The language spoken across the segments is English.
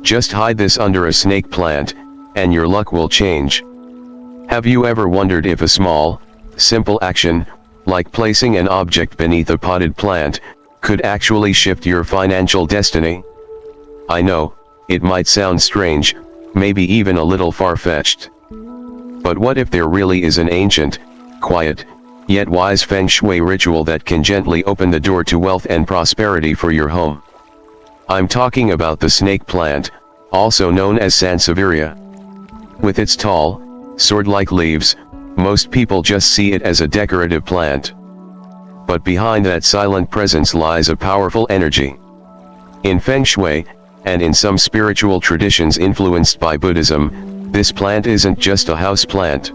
Just hide this under a snake plant, and your luck will change. Have you ever wondered if a small, simple action, like placing an object beneath a potted plant, could actually shift your financial destiny? I know, it might sound strange, maybe even a little far-fetched. But what if there really is an ancient, quiet, yet wise Feng Shui ritual that can gently open the door to wealth and prosperity for your home? I'm talking about the snake plant, also known as Sansevieria. With its tall, sword-like leaves, most people just see it as a decorative plant. But behind that silent presence lies a powerful energy. In Feng Shui, and in some spiritual traditions influenced by Buddhism, this plant isn't just a house plant.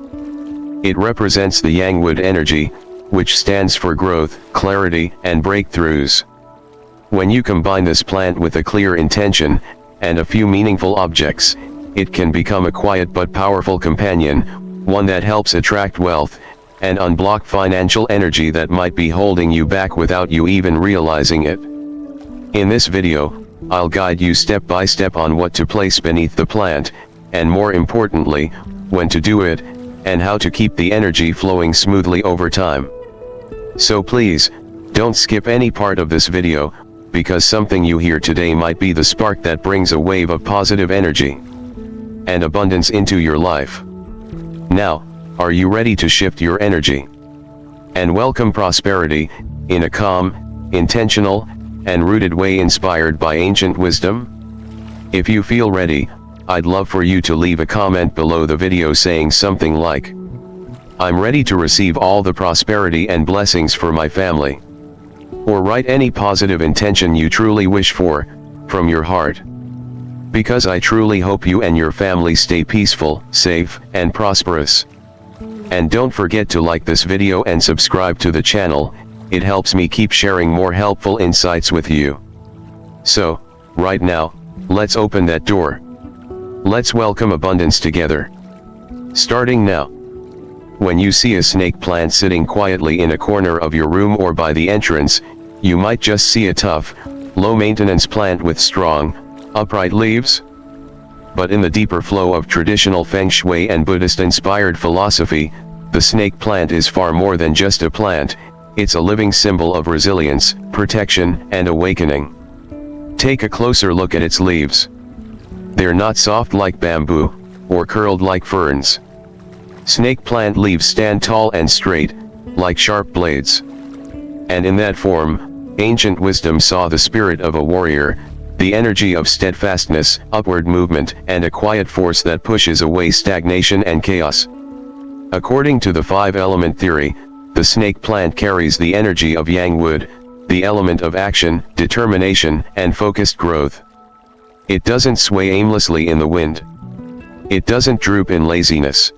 It represents the yang wood energy, which stands for growth, clarity, and breakthroughs. When you combine this plant with a clear intention, and a few meaningful objects, it can become a quiet but powerful companion, one that helps attract wealth, and unblock financial energy that might be holding you back without you even realizing it. In this video, I'll guide you step by step on what to place beneath the plant, and more importantly, when to do it, and how to keep the energy flowing smoothly over time. So please, don't skip any part of this video, because something you hear today might be the spark that brings a wave of positive energy and abundance into your life. Now, are you ready to shift your energy and welcome prosperity, in a calm, intentional, and rooted way inspired by ancient wisdom? If you feel ready, I'd love for you to leave a comment below the video saying something like, "I'm ready to receive all the prosperity and blessings for my family." Or write any positive intention you truly wish for, from your heart. Because I truly hope you and your family stay peaceful, safe, and prosperous. And don't forget to like this video and subscribe to the channel, it helps me keep sharing more helpful insights with you. So, right now, let's open that door. Let's welcome abundance together. Starting now. When you see a snake plant sitting quietly in a corner of your room or by the entrance, you might just see a tough, low-maintenance plant with strong, upright leaves. But in the deeper flow of traditional Feng Shui and Buddhist-inspired philosophy, the snake plant is far more than just a plant, it's a living symbol of resilience, protection, and awakening. Take a closer look at its leaves. They're not soft like bamboo, or curled like ferns. Snake plant leaves stand tall and straight, like sharp blades. And in that form, ancient wisdom saw the spirit of a warrior, the energy of steadfastness, upward movement, and a quiet force that pushes away stagnation and chaos. According to the five-element theory, the snake plant carries the energy of yang wood, the element of action, determination, and focused growth. It doesn't sway aimlessly in the wind. It doesn't droop in laziness.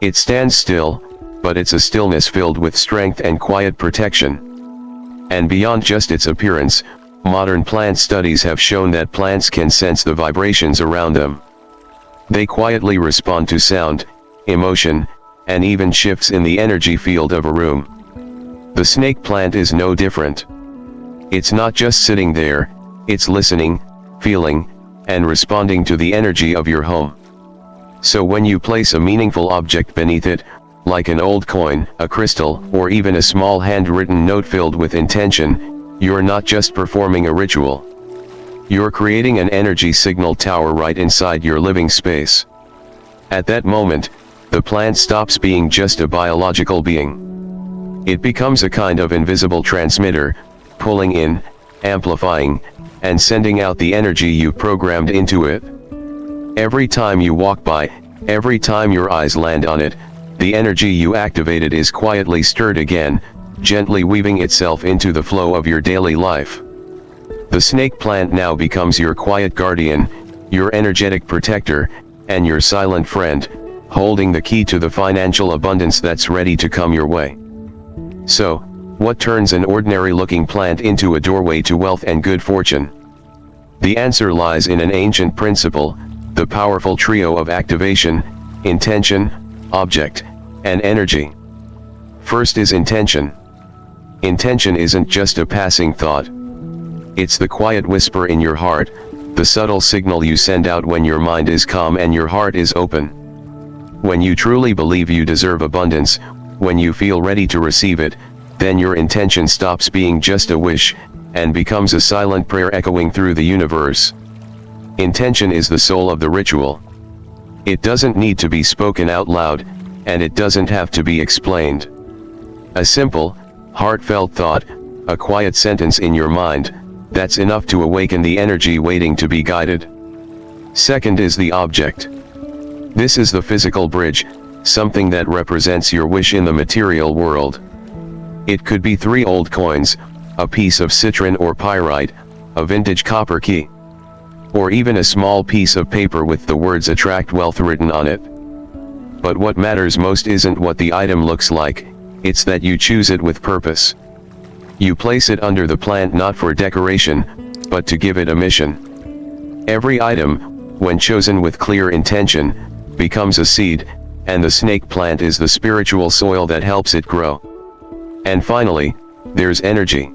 It stands still, but it's a stillness filled with strength and quiet protection. And beyond just its appearance, modern plant studies have shown that plants can sense the vibrations around them. They quietly respond to sound, emotion, and even shifts in the energy field of a room. The snake plant is no different. It's not just sitting there, it's listening, feeling, and responding to the energy of your home. So when you place a meaningful object beneath it, like an old coin, a crystal, or even a small handwritten note filled with intention, you're not just performing a ritual. You're creating an energy signal tower right inside your living space. At that moment, the plant stops being just a biological being. It becomes a kind of invisible transmitter, pulling in, amplifying, and sending out the energy you programmed into it. Every time you walk by, every time your eyes land on it, the energy you activated is quietly stirred again, gently weaving itself into the flow of your daily life. The snake plant now becomes your quiet guardian, your energetic protector, and your silent friend, holding the key to the financial abundance that's ready to come your way. So, what turns an ordinary-looking plant into a doorway to wealth and good fortune? The answer lies in an ancient principle, the powerful trio of activation, intention, object, and energy. First is intention. Intention isn't just a passing thought. It's the quiet whisper in your heart, the the subtle signal you send out when your mind is calm and your heart is open. When you truly believe you deserve abundance, when you feel ready to receive it, then your intention stops being just a wish, and becomes a silent prayer echoing through the universe. Intention is the soul of the ritual. It doesn't need to be spoken out loud, and it doesn't have to be explained. A simple, heartfelt thought, a quiet sentence in your mind, that's enough to awaken the energy waiting to be guided. Second is the object. This is the physical bridge, something that represents your wish in the material world. It could be 3 old coins, a piece of citrine or pyrite, a vintage copper key, or even a small piece of paper with the words "attract wealth" written on it. But what matters most isn't what the item looks like, it's that you choose it with purpose. You place it under the plant not for decoration, but to give it a mission. Every item, when chosen with clear intention, becomes a seed, and the snake plant is the spiritual soil that helps it grow. And finally, there's energy.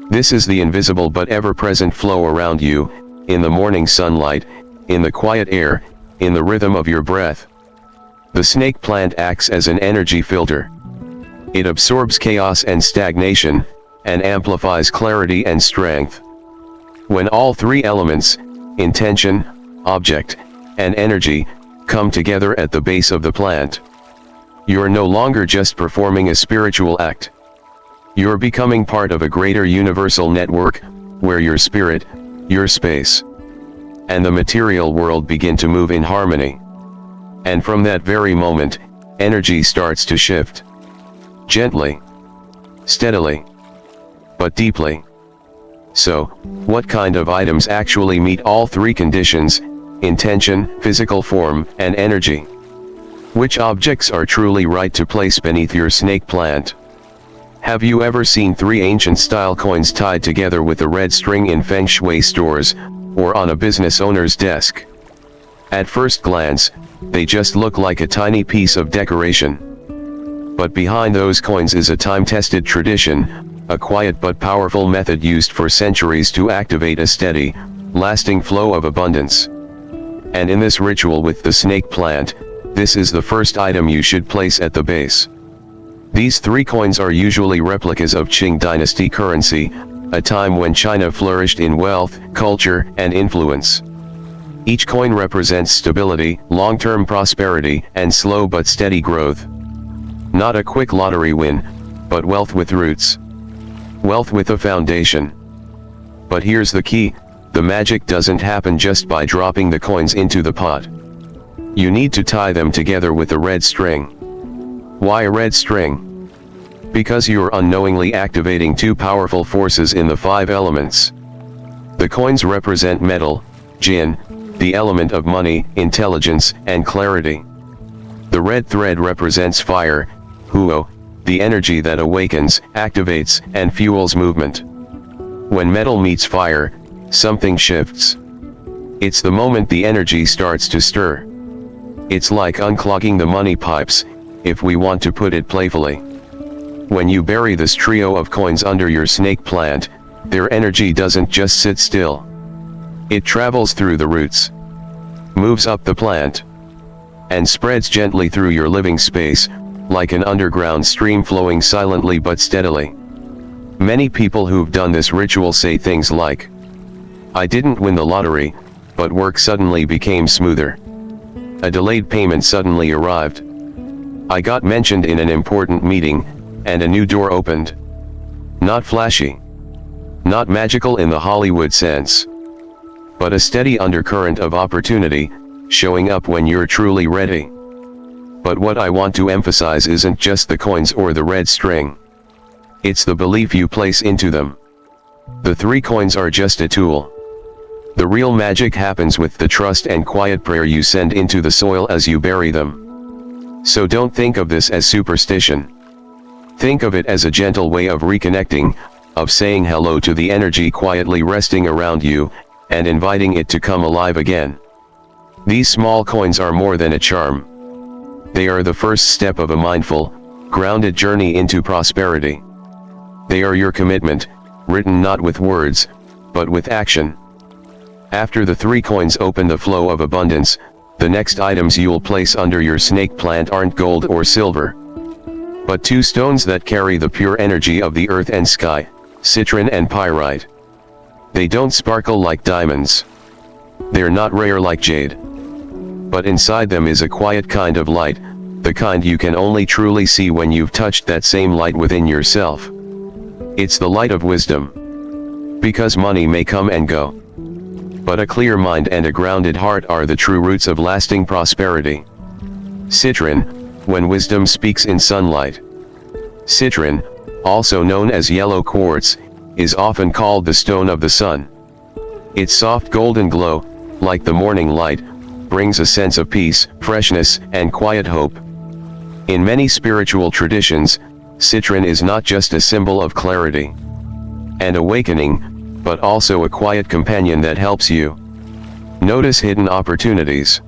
This is the invisible but ever-present flow around you, in the morning sunlight, in the quiet air, in the rhythm of your breath. The snake plant acts as an energy filter. It absorbs chaos and stagnation, and amplifies clarity and strength. When all 3 elements, intention, object, and energy, come together at the base of the plant, you're no longer just performing a spiritual act. You're becoming part of a greater universal network, where your spirit, your space, and the material world begin to move in harmony. And from that very moment, energy starts to shift. Gently, steadily, but deeply. So, what kind of items actually meet all 3 conditions: intention, physical form, and energy? Which objects are truly right to place beneath your snake plant? Have you ever seen 3 ancient style coins tied together with a red string in Feng Shui stores, or on a business owner's desk? At first glance, they just look like a tiny piece of decoration. But behind those coins is a time-tested tradition, a quiet but powerful method used for centuries to activate a steady, lasting flow of abundance. And in this ritual with the snake plant, this is the first item you should place at the base. These 3 coins are usually replicas of Qing dynasty currency, a time when China flourished in wealth, culture, and influence. Each coin represents stability, long-term prosperity, and slow but steady growth. Not a quick lottery win, but wealth with roots. Wealth with a foundation. But here's the key: the magic doesn't happen just by dropping the coins into the pot. You need to tie them together with a red string. Why a red string? Because you're unknowingly activating 2 powerful forces in the 5 elements. The coins represent metal, Jin, the element of money, intelligence, and clarity. The red thread represents fire, Huo, the energy that awakens, activates, and fuels movement. When metal meets fire, something shifts. It's the moment the energy starts to stir. It's like unclogging the money pipes, if we want to put it playfully. When you bury this trio of coins under your snake plant, their energy doesn't just sit still. It travels through the roots, moves up the plant, and spreads gently through your living space, like an underground stream flowing silently but steadily. Many people who've done this ritual say things like, "I didn't win the lottery, but work suddenly became smoother. A delayed payment suddenly arrived. I got mentioned in an important meeting, and a new door opened." Not flashy. Not magical in the Hollywood sense. But a steady undercurrent of opportunity, showing up when you're truly ready. But what I want to emphasize isn't just the coins or the red string. It's the belief you place into them. The 3 coins are just a tool. The real magic happens with the trust and quiet prayer you send into the soil as you bury them. So don't think of this as superstition. Think of it as a gentle way of reconnecting, of saying hello to the energy quietly resting around you, and inviting it to come alive again. These small coins are more than a charm. They are the first step of a mindful, grounded journey into prosperity. They are your commitment, written not with words, but with action. After the 3 coins open the flow of abundance, the next items you'll place under your snake plant aren't gold or silver, but 2 stones that carry the pure energy of the earth and sky, citrine and pyrite. They don't sparkle like diamonds. They're not rare like jade. But inside them is a quiet kind of light, the kind you can only truly see when you've touched that same light within yourself. It's the light of wisdom. Because money may come and go, but a clear mind and a grounded heart are the true roots of lasting prosperity. Citrine, when wisdom speaks in sunlight. Citrine, also known as yellow quartz, is often called the stone of the sun. Its soft golden glow, like the morning light, brings a sense of peace, freshness, and quiet hope. In many spiritual traditions, citrine is not just a symbol of clarity and awakening, but also a quiet companion that helps you notice hidden opportunities,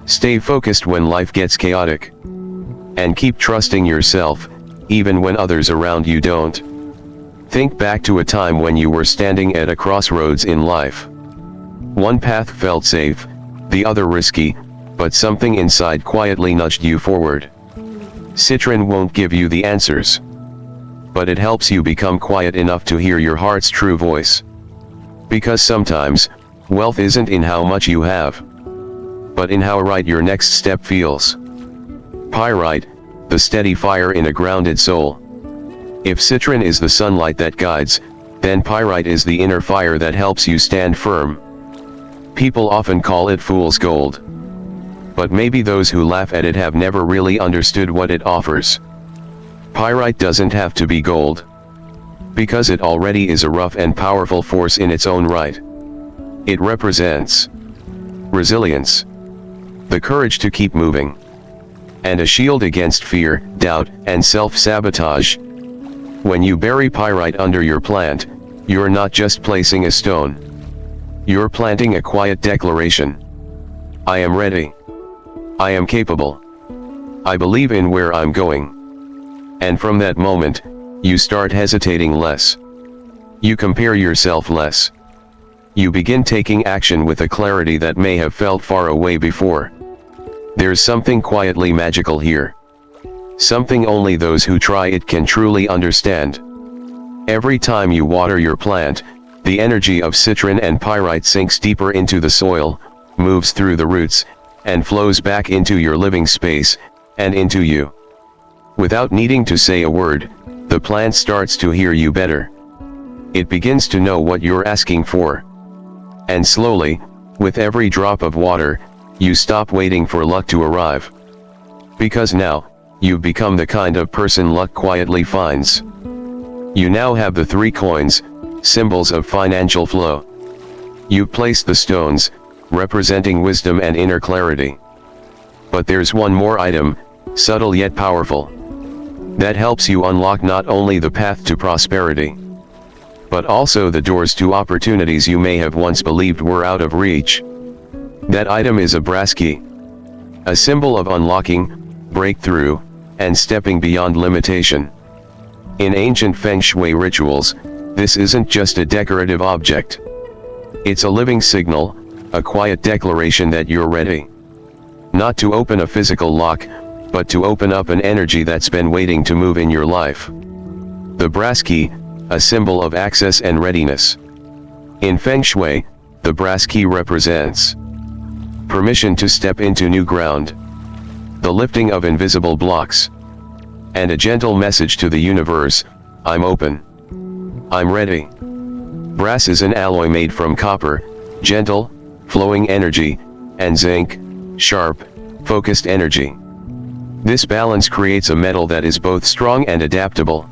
stay focused when life gets chaotic, and keep trusting yourself, even when others around you don't. Think back to a time when you were standing at a crossroads in life. One path felt safe, the other risky, but something inside quietly nudged you forward. Citrine won't give you the answers, but it helps you become quiet enough to hear your heart's true voice. Because sometimes, wealth isn't in how much you have, but in how right your next step feels. Pyrite, the steady fire in a grounded soul. If citrine is the sunlight that guides, then pyrite is the inner fire that helps you stand firm. People often call it fool's gold, but maybe those who laugh at it have never really understood what it offers. Pyrite doesn't have to be gold, because it already is a rough and powerful force in its own right. It represents resilience, the courage to keep moving, and a shield against fear, doubt, and self-sabotage. When you bury pyrite under your plant, you're not just placing a stone. You're planting a quiet declaration. I am ready. I am capable. I believe in where I'm going. And from that moment, you start hesitating less. You compare yourself less. You begin taking action with a clarity that may have felt far away before. There's something quietly magical here. Something only those who try it can truly understand. Every time you water your plant, the energy of citrine and pyrite sinks deeper into the soil, moves through the roots, and flows back into your living space, and into you. Without needing to say a word, the plant starts to hear you better. It begins to know what you're asking for. And slowly, with every drop of water, you stop waiting for luck to arrive. Because now, you've become the kind of person luck quietly finds. You now have the 3 coins, symbols of financial flow. You've placed the stones, representing wisdom and inner clarity. But there's one more item, subtle yet powerful, that helps you unlock not only the path to prosperity, but also the doors to opportunities you may have once believed were out of reach. That item is a brass key, a symbol of unlocking, breakthrough, and stepping beyond limitation. In ancient Feng Shui rituals, this isn't just a decorative object. It's a living signal, a quiet declaration that you're ready. Not to open a physical lock, but to open up an energy that's been waiting to move in your life. The brass key, a symbol of access and readiness. In Feng Shui, the brass key represents permission to step into new ground, the lifting of invisible blocks, and a gentle message to the universe: I'm open. I'm ready. Brass is an alloy made from copper, gentle, flowing energy, and zinc, sharp, focused energy. This balance creates a metal that is both strong and adaptable,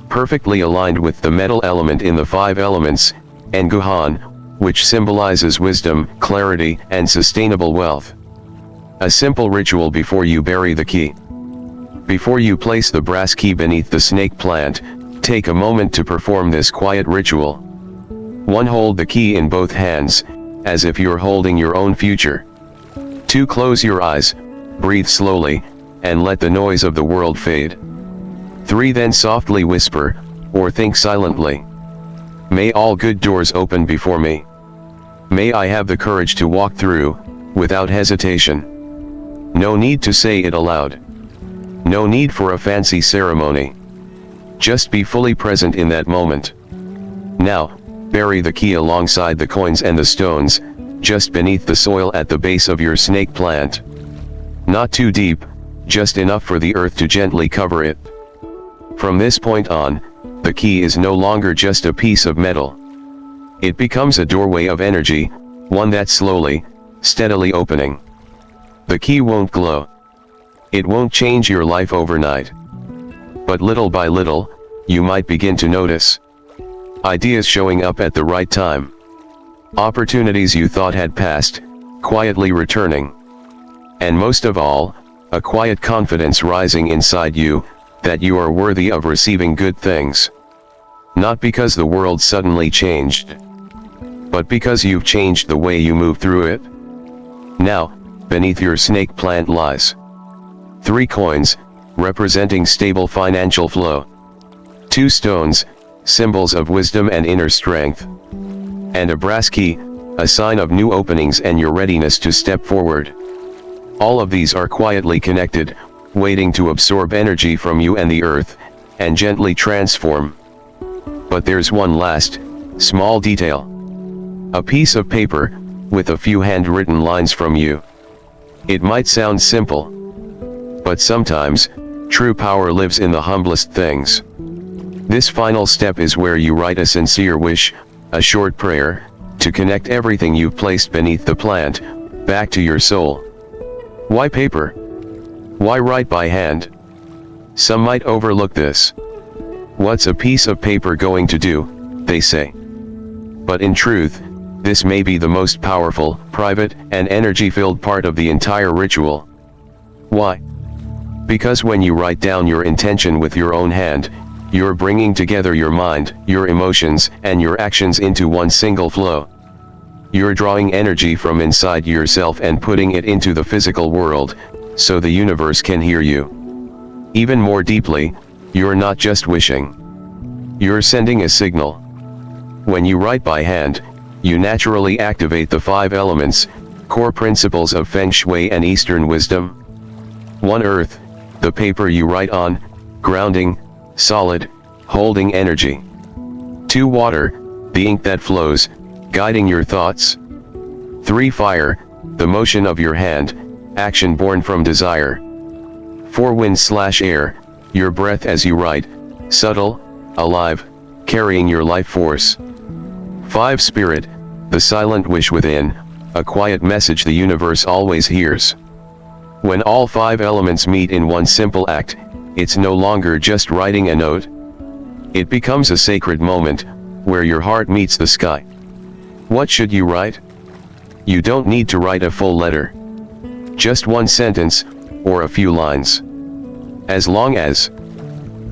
perfectly aligned with the metal element in the 5 elements, Nguhan, which symbolizes wisdom, clarity, and sustainable wealth. A simple ritual before you bury the key. Before you place the brass key beneath the snake plant, take a moment to perform this quiet ritual. 1. Hold the key in both hands, as if you're holding your own future. 2. Close your eyes, breathe slowly, and let the noise of the world fade. 3. Then softly whisper, or think silently: may all good doors open before me. May I have the courage to walk through, without hesitation. No need to say it aloud. No need for a fancy ceremony. Just be fully present in that moment. Now, bury the key alongside the coins and the stones, just beneath the soil at the base of your snake plant. Not too deep, just enough for the earth to gently cover it. From this point on, the key is no longer just a piece of metal. It becomes a doorway of energy, one that's slowly, steadily opening. The key won't glow. It won't change your life overnight. But little by little, you might begin to notice ideas showing up at the right time. Opportunities you thought had passed, quietly returning. And most of all, a quiet confidence rising inside you, that you are worthy of receiving good things. Not because the world suddenly changed, but because you've changed the way you move through it. Now, beneath your snake plant lies 3 coins, representing stable financial flow. 2 stones, symbols of wisdom and inner strength. And a brass key, a sign of new openings and your readiness to step forward. All of these are quietly connected, waiting to absorb energy from you and the earth, and gently transform. But there's one last, small detail. A piece of paper, with a few handwritten lines from you. It might sound simple, but sometimes, true power lives in the humblest things. This final step is where you write a sincere wish, a short prayer, to connect everything you've placed beneath the plant, back to your soul. Why paper? Why write by hand? Some might overlook this. What's a piece of paper going to do, they say. But in truth, this may be the most powerful, private, and energy-filled part of the entire ritual. Why? Because when you write down your intention with your own hand, you're bringing together your mind, your emotions, and your actions into one single flow. You're drawing energy from inside yourself and putting it into the physical world, so the universe can hear you. Even more deeply, you're not just wishing. You're sending a signal. When you write by hand, you naturally activate the 5 elements, core principles of Feng Shui and Eastern wisdom. 1 Earth, the paper you write on, grounding, solid, holding energy. 2 Water, the ink that flows, guiding your thoughts. 3 Fire, the motion of your hand, action born from desire. 4 Wind/air, your breath as you write, subtle, alive, carrying your life force. 5 Spirit, the silent wish within, a quiet message the universe always hears. When all 5 elements meet in one simple act, it's no longer just writing a note. It becomes a sacred moment, where your heart meets the sky. What should you write? You don't need to write a full letter. Just 1 sentence, or a few lines. As long as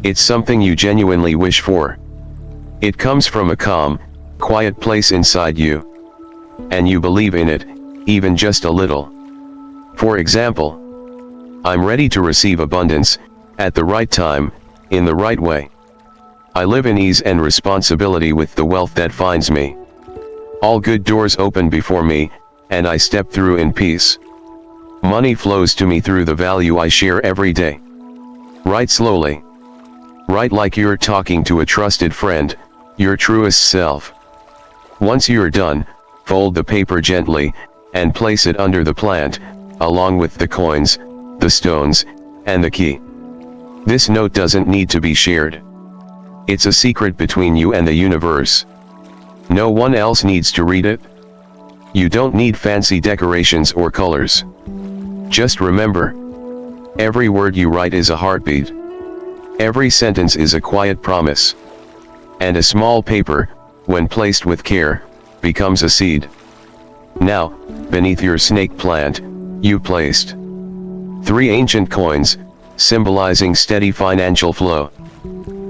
it's something you genuinely wish for. It comes from a calm, quiet place inside you. And you believe in it, even just a little. For example, I'm ready to receive abundance, at the right time, in the right way. I live in ease and responsibility with the wealth that finds me. All good doors open before me, and I step through in peace. Money flows to me through the value I share every day. Write slowly. Write like you're talking to a trusted friend, your truest self. Once you're done, fold the paper gently, and place it under the plant, along with the coins, the stones, and the key. This note doesn't need to be shared. It's a secret between you and the universe. No one else needs to read it. You don't need fancy decorations or colors. Just remember, every word you write is a heartbeat. Every sentence is a quiet promise. And a small paper, when placed with care, becomes a seed. Now, beneath your snake plant, you placed 3 ancient coins, symbolizing steady financial flow.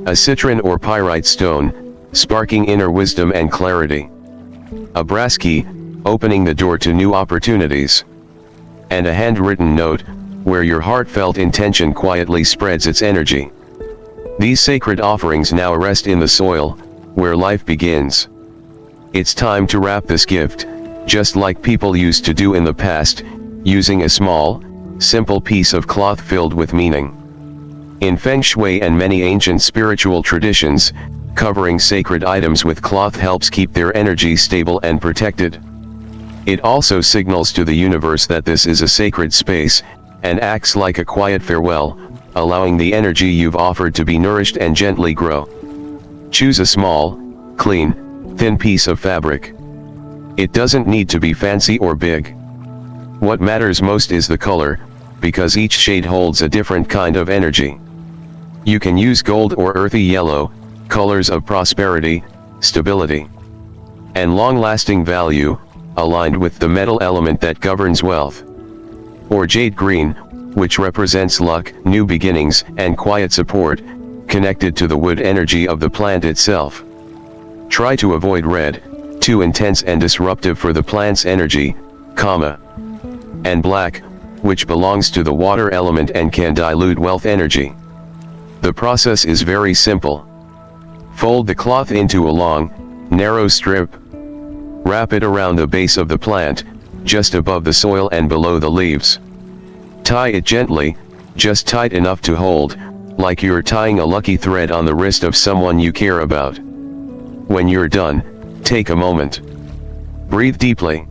A citrine or pyrite stone, sparking inner wisdom and clarity. A brass key, opening the door to new opportunities. And a handwritten note, where your heartfelt intention quietly spreads its energy. These sacred offerings now rest in the soil, where life begins. It's time to wrap this gift, just like people used to do in the past, using a small, simple piece of cloth filled with meaning. In Feng Shui and many ancient spiritual traditions, covering sacred items with cloth helps keep their energy stable and protected. It also signals to the universe that this is a sacred space, and acts like a quiet farewell, allowing the energy you've offered to be nourished and gently grow. Choose a small, clean, thin piece of fabric. It doesn't need to be fancy or big. What matters most is the color, because each shade holds a different kind of energy. You can use gold or earthy yellow, colors of prosperity, stability, and long-lasting value, aligned with the metal element that governs wealth. Or jade green, which represents luck, new beginnings, and quiet support, connected to the wood energy of the plant itself. Try to avoid red, too intense and disruptive for the plant's energy, and black, which belongs to the water element and can dilute wealth energy. The process is very simple. Fold the cloth into a long, narrow strip. Wrap it around the base of the plant, just above the soil and below the leaves. Tie it gently, just tight enough to hold, like you're tying a lucky thread on the wrist of someone you care about. When you're done, take a moment. Breathe deeply.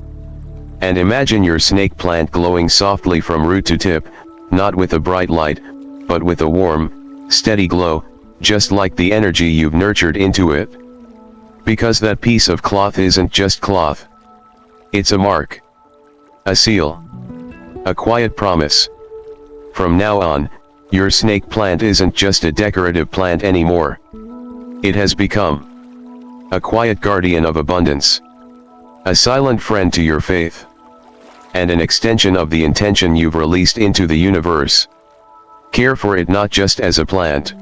And imagine your snake plant glowing softly from root to tip, not with a bright light, but with a warm, steady glow, just like the energy you've nurtured into it. Because that piece of cloth isn't just cloth. It's a mark. A seal. A quiet promise. From now on, your snake plant isn't just a decorative plant anymore. It has become a quiet guardian of abundance. A silent friend to your faith. And an extension of the intention you've released into the universe. Care for it not just as a plant,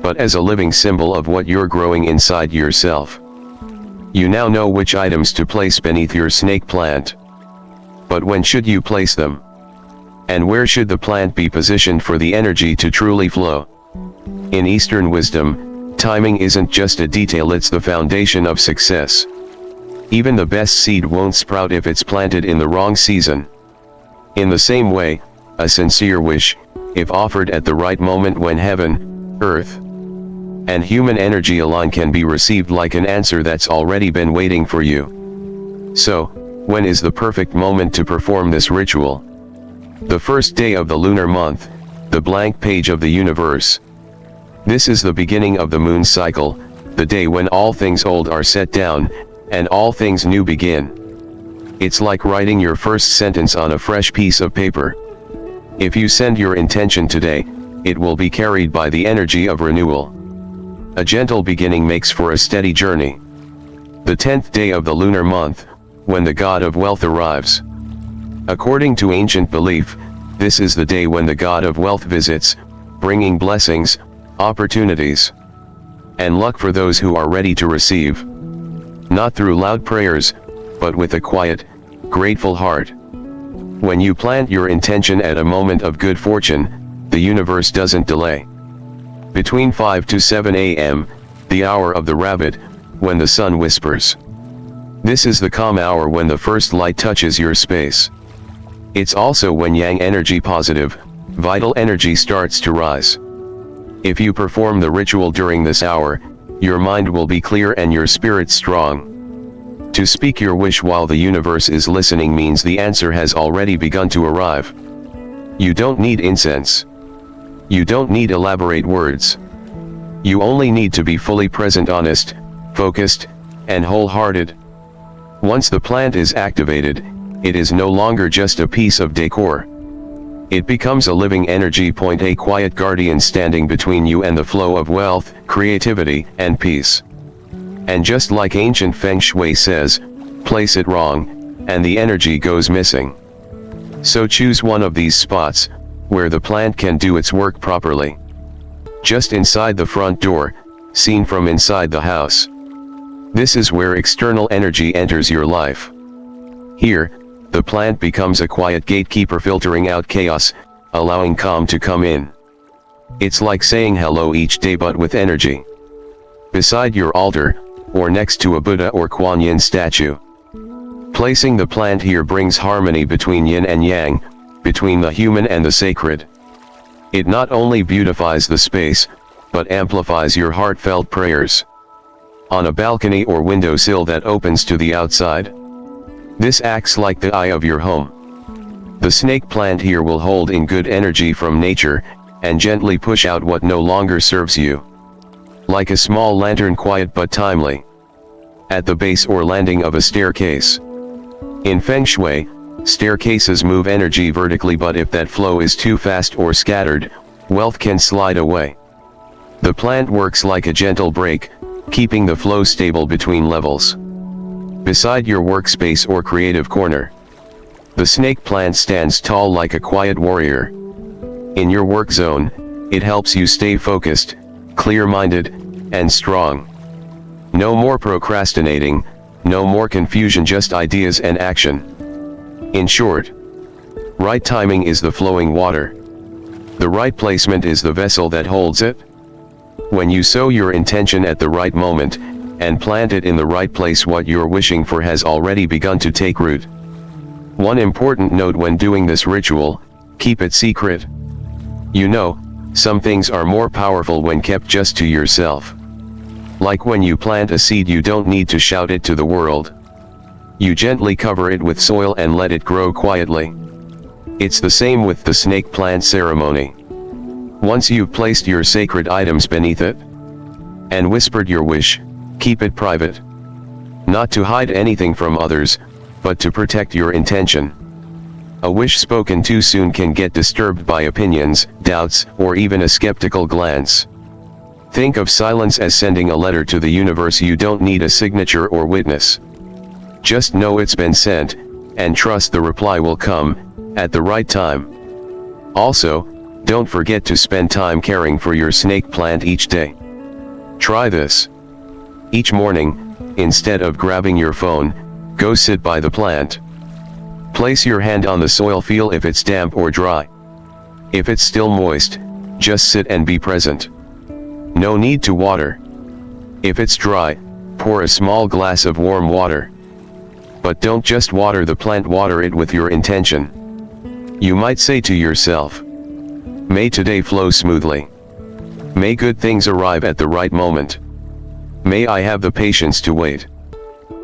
but as a living symbol of what you're growing inside yourself. You now know which items to place beneath your snake plant. But when should you place them? And where should the plant be positioned for the energy to truly flow? In Eastern wisdom, timing isn't just a detail, it's the foundation of success. Even the best seed won't sprout if it's planted in the wrong season. In the same way, a sincere wish, if offered at the right moment when heaven, earth, and human energy align, can be received like an answer that's already been waiting for you. So, when is the perfect moment to perform this ritual? The first day of the lunar month, the blank page of the universe. This is the beginning of the moon cycle, the day when all things old are set down, and all things new begin. It's like writing your first sentence on a fresh piece of paper. If you send your intention today, it will be carried by the energy of renewal. A gentle beginning makes for a steady journey. The 10th day of the lunar month, when the god of wealth arrives. According to ancient belief, this is the day when the god of wealth visits, bringing blessings, opportunities, and luck for those who are ready to receive. Not through loud prayers, but with a quiet, grateful heart. When you plant your intention at a moment of good fortune, the universe doesn't delay. Between 5 to 7 a.m., the hour of the rabbit, when the sun whispers. This is the calm hour when the first light touches your space. It's also when yang energy, positive, vital energy, starts to rise. If you perform the ritual during this hour, your mind will be clear and your spirit strong. To speak your wish while the universe is listening means the answer has already begun to arrive. You don't need incense. You don't need elaborate words. You only need to be fully present, honest, focused, and wholehearted. Once the plant is activated, it is no longer just a piece of decor. It becomes a living energy point, a quiet guardian standing between you and the flow of wealth, creativity, and peace. And just like ancient Feng Shui says, place it wrong, and the energy goes missing. So choose one of these spots, where the plant can do its work properly. Just inside the front door, seen from inside the house. This is where external energy enters your life. Here, the plant becomes a quiet gatekeeper, filtering out chaos, allowing calm to come in. It's like saying hello each day, but with energy. Beside your altar, or next to a Buddha or Kuan Yin statue. Placing the plant here brings harmony between yin and yang, between the human and the sacred. It not only beautifies the space, but amplifies your heartfelt prayers. On a balcony or windowsill that opens to the outside, this acts like the eye of your home. The snake plant here will hold in good energy from nature, and gently push out what no longer serves you. Like a small lantern, quiet but timely. At the base or landing of a staircase. In Feng Shui, staircases move energy vertically, but if that flow is too fast or scattered, wealth can slide away. The plant works like a gentle brake, keeping the flow stable between levels. Beside your workspace or creative corner, the snake plant stands tall like a quiet warrior. In your work zone, it helps you stay focused, clear-minded, and strong. No more procrastinating, no more confusion, just ideas and action. In short, right timing is the flowing water. The right placement is the vessel that holds it. When you sow your intention at the right moment, and plant it in the right place, what you're wishing for has already begun to take root. One important note when doing this ritual: keep it secret. You know, some things are more powerful when kept just to yourself. Like when you plant a seed, you don't need to shout it to the world. You gently cover it with soil and let it grow quietly. It's the same with the snake plant ceremony. Once you've placed your sacred items beneath it, and whispered your wish, keep it private. Not to hide anything from others, but to protect your intention. A wish spoken too soon can get disturbed by opinions, doubts, or even a skeptical glance. Think of silence as sending a letter to the universe. You don't need a signature or witness. Just know it's been sent, and trust the reply will come, at the right time. Also, don't forget to spend time caring for your snake plant each day. Try this. Each morning, instead of grabbing your phone, go sit by the plant. Place your hand on the soil, feel if it's damp or dry. If it's still moist, just sit and be present. No need to water. If it's dry, pour a small glass of warm water. But don't just water the plant, water it with your intention. You might say to yourself, may today flow smoothly. May good things arrive at the right moment. May I have the patience to wait.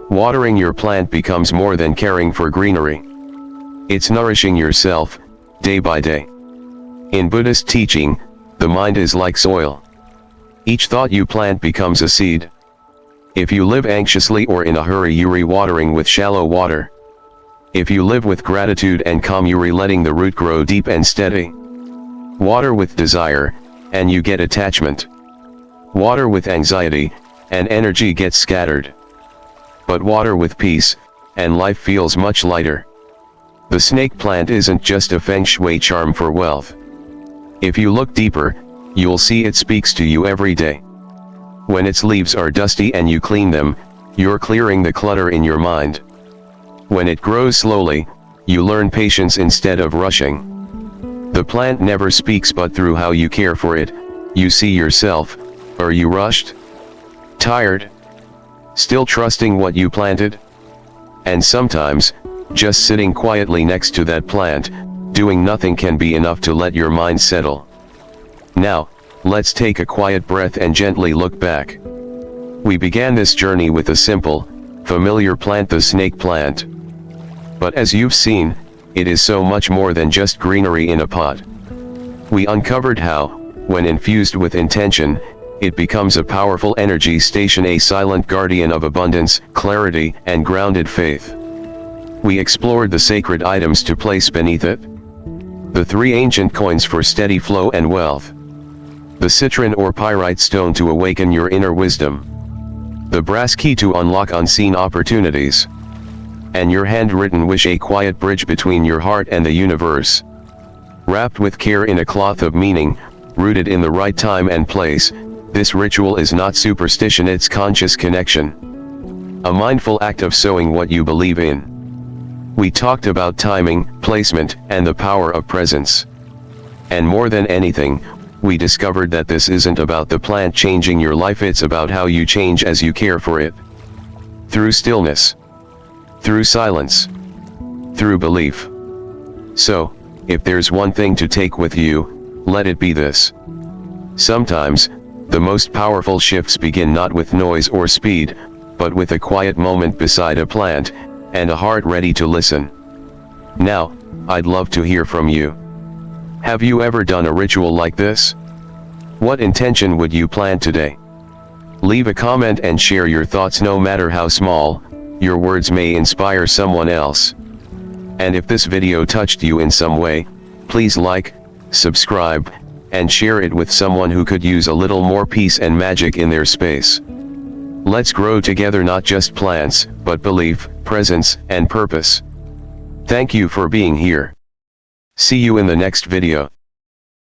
Watering your plant becomes more than caring for greenery. It's nourishing yourself, day by day. In Buddhist teaching, the mind is like soil. Each thought you plant becomes a seed. If you live anxiously or in a hurry, you're re-watering with shallow water. If you live with gratitude and calm, you're letting the root grow deep and steady. Water with desire, and you get attachment. Water with anxiety, and energy gets scattered. But water with peace, and life feels much lighter. The snake plant isn't just a Feng Shui charm for wealth. If you look deeper, you'll see it speaks to you every day. When its leaves are dusty and you clean them, you're clearing the clutter in your mind. When it grows slowly, you learn patience instead of rushing. The plant never speaks, but through how you care for it, you see yourself. Are you rushed? Tired? Still trusting what you planted? And sometimes, just sitting quietly next to that plant, doing nothing, can be enough to let your mind settle. Now, let's take a quiet breath and gently look back. We began this journey with a simple, familiar plant, the snake plant. But as you've seen, it is so much more than just greenery in a pot. We uncovered how, when infused with intention, it becomes a powerful energy station, a silent guardian of abundance, clarity, and grounded faith. We explored the sacred items to place beneath it. The 3 ancient coins for steady flow and wealth. The citrine or pyrite stone to awaken your inner wisdom. The brass key to unlock unseen opportunities. And your handwritten wish, a quiet bridge between your heart and the universe. Wrapped with care in a cloth of meaning, rooted in the right time and place, this ritual is not superstition, it's conscious connection. A mindful act of sowing what you believe in. We talked about timing, placement, and the power of presence. And more than anything, we discovered that this isn't about the plant changing your life, it's about how you change as you care for it. Through stillness, through silence, through belief. So, if there's one thing to take with you, let it be this. Sometimes, the most powerful shifts begin not with noise or speed, but with a quiet moment beside a plant, and a heart ready to listen. Now, I'd love to hear from you. Have you ever done a ritual like this? What intention would you plant today? Leave a comment and share your thoughts. No matter how small, your words may inspire someone else. And if this video touched you in some way, please like, subscribe, and share it with someone who could use a little more peace and magic in their space. Let's grow together, not just plants, but belief, presence, and purpose. Thank you for being here. See you in the next video.